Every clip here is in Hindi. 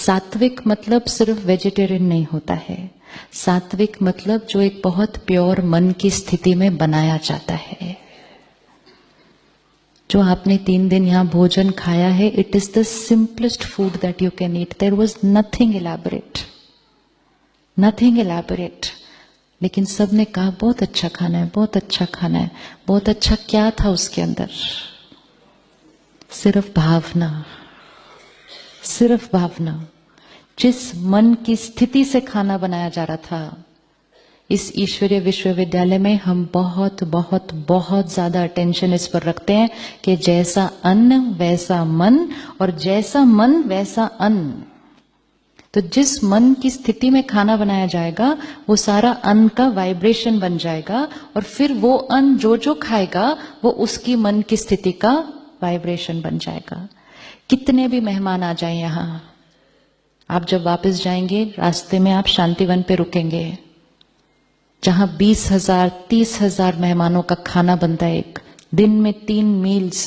सात्विक मतलब सिर्फ वेजिटेरियन नहीं होता है। सात्विक मतलब जो एक बहुत प्योर मन की स्थिति में बनाया जाता है। जो आपने 3 दिन यहाँ भोजन खाया है, it is the simplest food that you can eat. There was nothing elaborate, nothing elaborate. लेकिन सबने कहा बहुत अच्छा खाना है, बहुत अच्छा खाना है। बहुत अच्छा क्या था उसके अंदर? सिर्फ भावना, सिर्फ भावना। जिस मन की स्थिति से खाना बनाया जा रहा था, इस ईश्वरीय विश्वविद्यालय में हम बहुत बहुत बहुत ज्यादा अटेंशन इस पर रखते हैं कि जैसा अन्न वैसा मन, और जैसा मन वैसा अन्न। तो जिस मन की स्थिति में खाना बनाया जाएगा, वो सारा अन्न का वाइब्रेशन बन जाएगा, और फिर वो अन्न जो जो खाएगा वो उसकी मन की स्थिति का वाइब्रेशन बन जाएगा। कितने भी मेहमान आ जाएं यहाँ, आप जब वापस जाएंगे रास्ते में आप शांतिवन पे रुकेंगे, जहां 20,000 30,000 मेहमानों का खाना बनता है एक दिन में, 3 मील्स।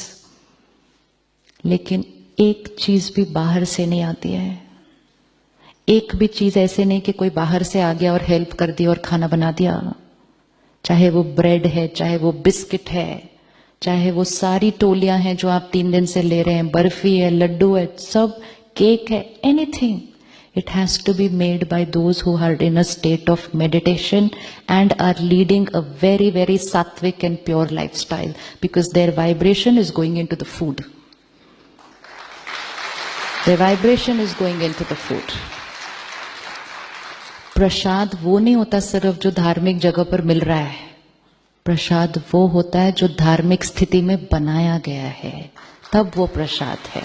लेकिन एक चीज भी बाहर से नहीं आती है। एक भी चीज ऐसे नहीं कि कोई बाहर से आ गया और हेल्प कर दी और खाना बना दिया। चाहे वो ब्रेड है, चाहे वो बिस्किट है, चाहे वो सारी टोलियां हैं जो आप 3 दिन से ले रहे हैं, बर्फी है, लड्डू है, सब केक है, anything, it has to be made by those who are in a state of meditation and are leading a very, very sattvic and pure lifestyle, because their vibration is going into the food. Their vibration is going into the food. प्रसाद वो नहीं होता सिर्फ जो धार्मिक जगह पर मिल रहा है। प्रसाद वो होता है जो धार्मिक स्थिति में बनाया गया है, तब वो प्रसाद है।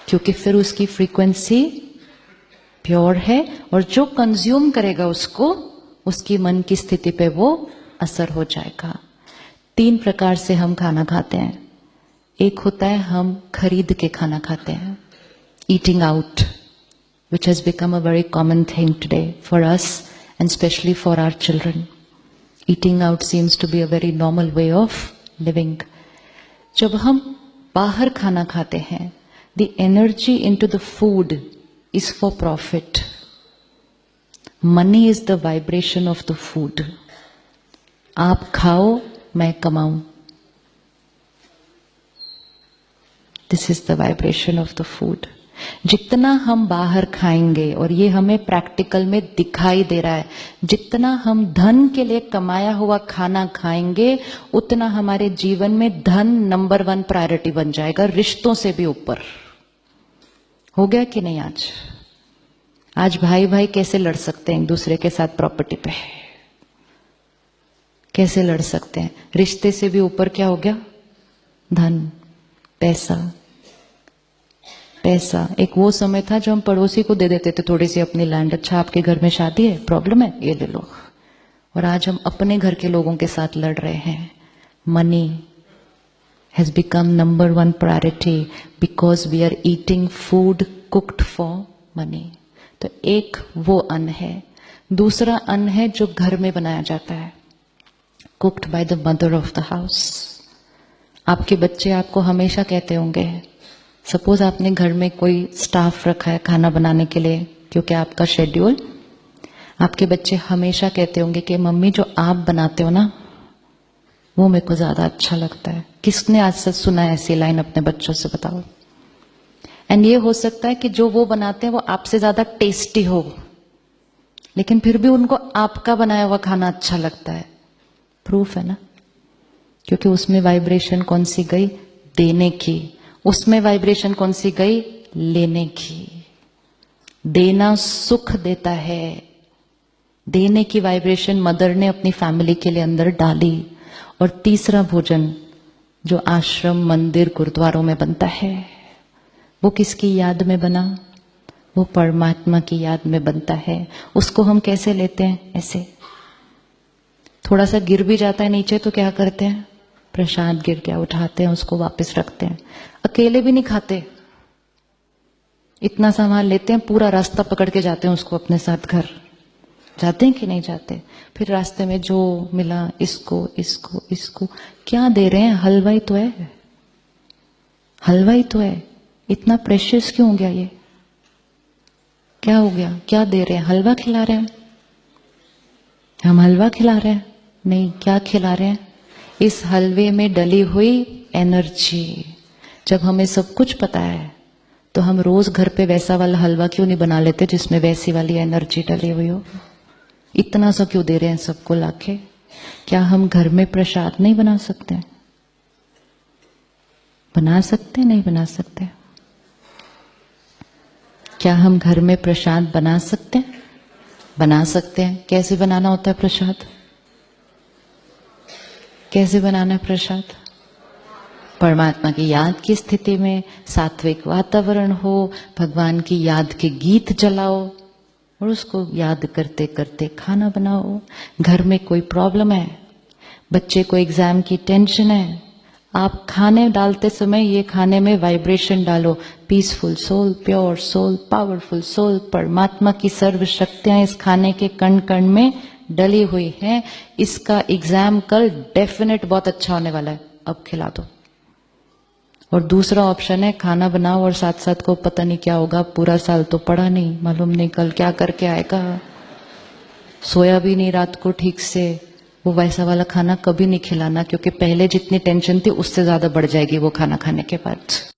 क्योंकि फिर उसकी फ्रीक्वेंसी प्योर है, और जो कंज्यूम करेगा उसको, उसकी मन की स्थिति पे वो असर हो जाएगा। 3 प्रकार से हम खाना खाते हैं। एक होता है हम खरीद के खाना खाते हैं, eating out, which has become a very common thing today for us and especially for our children. Eating out seems to be a very normal way of living. जब हम बाहर खाना खाते हैं, the energy into the food is for profit. Money is the vibration of the food. आप खाओ, मैं कमाऊं. This is the vibration of the food. जितना हम बाहर खाएंगे, और ये हमें प्रैक्टिकल में दिखाई दे रहा है, जितना हम धन के लिए कमाया हुआ खाना खाएंगे, उतना हमारे जीवन में धन नंबर 1 प्रायोरिटी बन जाएगा, रिश्तों से भी ऊपर। हो गया कि नहीं? आज भाई भाई कैसे लड़ सकते हैं एक दूसरे के साथ प्रॉपर्टी पे? कैसे लड़ सकते हैं? रिश्ते से भी ऊपर क्या हो गया? धन, पैसा। पैसा एक वो समय था जो हम पड़ोसी को दे देते थे थोड़ी सी अपनी लैंड, अच्छा आपके घर में शादी है, प्रॉब्लम है, ये ले लो। और आज हम अपने घर के लोगों के साथ लड़ रहे हैं। Money has become number 1 priority because we are eating food cooked for money. तो एक वो अन्न है। दूसरा अन्न है जो घर में बनाया जाता है, cooked by the mother of the house. आपके बच्चे आपको हमेशा कहते होंगे, सपोज आपने घर में कोई स्टाफ रखा है खाना बनाने के लिए, क्योंकि आपका शेड्यूल, आपके बच्चे हमेशा कहते होंगे कि मम्मी जो आप बनाते हो ना, वो मेरे को ज्यादा अच्छा लगता है। किसने आज तक सुना है ऐसी लाइन अपने बच्चों से? बताओ। एंड ये हो सकता है कि जो वो बनाते हैं वो आपसे ज्यादा टेस्टी हो, लेकिन फिर भी उनको आपका बनाया हुआ खाना अच्छा लगता है। प्रूफ है ना? क्योंकि उसमें वाइब्रेशन कौन सी गई? देने की। उसमें वाइब्रेशन कौन सी गई? लेने की। देना सुख देता है। देने की वाइब्रेशन मदर ने अपनी फैमिली के लिए अंदर डाली। और तीसरा भोजन जो आश्रम, मंदिर, गुरुद्वारों में बनता है, वो किसकी याद में बना? वो परमात्मा की याद में बनता है। उसको हम कैसे लेते हैं? ऐसे। थोड़ा सा गिर भी जाता है नीचे तो क्या करते हैं? प्रसाद गिर गया, उठाते हैं, उसको वापस रखते हैं। अकेले भी नहीं खाते, इतना सामान लेते हैं, पूरा रास्ता पकड़ के जाते हैं उसको अपने साथ घर। जाते हैं कि नहीं जाते? फिर रास्ते में जो मिला, इसको इसको इसको क्या दे रहे हैं? हलवा ही तो है, हलवा ही तो है। इतना प्रेशियस क्यों हो गया ये? क्या हो गया, क्या दे रहे हैं? हलवा खिला रहे हैं? हम हलवा खिला रहे हैं? नहीं, क्या खिला रहे हैं? इस हलवे में डली हुई एनर्जी। जब हमें सब कुछ पता है तो हम रोज घर पे वैसा वाला हलवा क्यों नहीं बना लेते जिसमें वैसी वाली एनर्जी डली हुई हो? इतना सा क्यों दे रहे हैं सबको लाके? क्या हम घर में प्रसाद नहीं बना सकते? बना सकते, नहीं बना सकते? क्या हम घर में प्रसाद बना सकते हैं? बना सकते हैं। कैसे बनाना होता है प्रसाद? कैसे बनाना है प्रसाद? परमात्मा की याद की स्थिति में, सात्विक वातावरण हो, भगवान की याद के गीत जलाओ और उसको याद करते करते खाना बनाओ। घर में कोई प्रॉब्लम है, बच्चे को एग्जाम की टेंशन है, आप खाने डालते समय ये खाने में वाइब्रेशन डालो, peaceful soul, pure soul, powerful soul, परमात्मा की सर्व शक्तियां इस खाने के कण कण में डली हुई हैं। इसका एग्जाम कल डेफिनेट बहुत अच्छा होने वाला है, अब खिला दो। और दूसरा ऑप्शन है खाना बनाओ और साथ साथ को पता नहीं क्या होगा, पूरा साल तो पढ़ा नहीं, मालूम नहीं कल क्या करके आएगा, सोया भी नहीं रात को ठीक से। वो वैसा वाला खाना कभी नहीं खिलाना, क्योंकि पहले जितनी टेंशन थी उससे ज्यादा बढ़ जाएगी वो खाना खाने के बाद।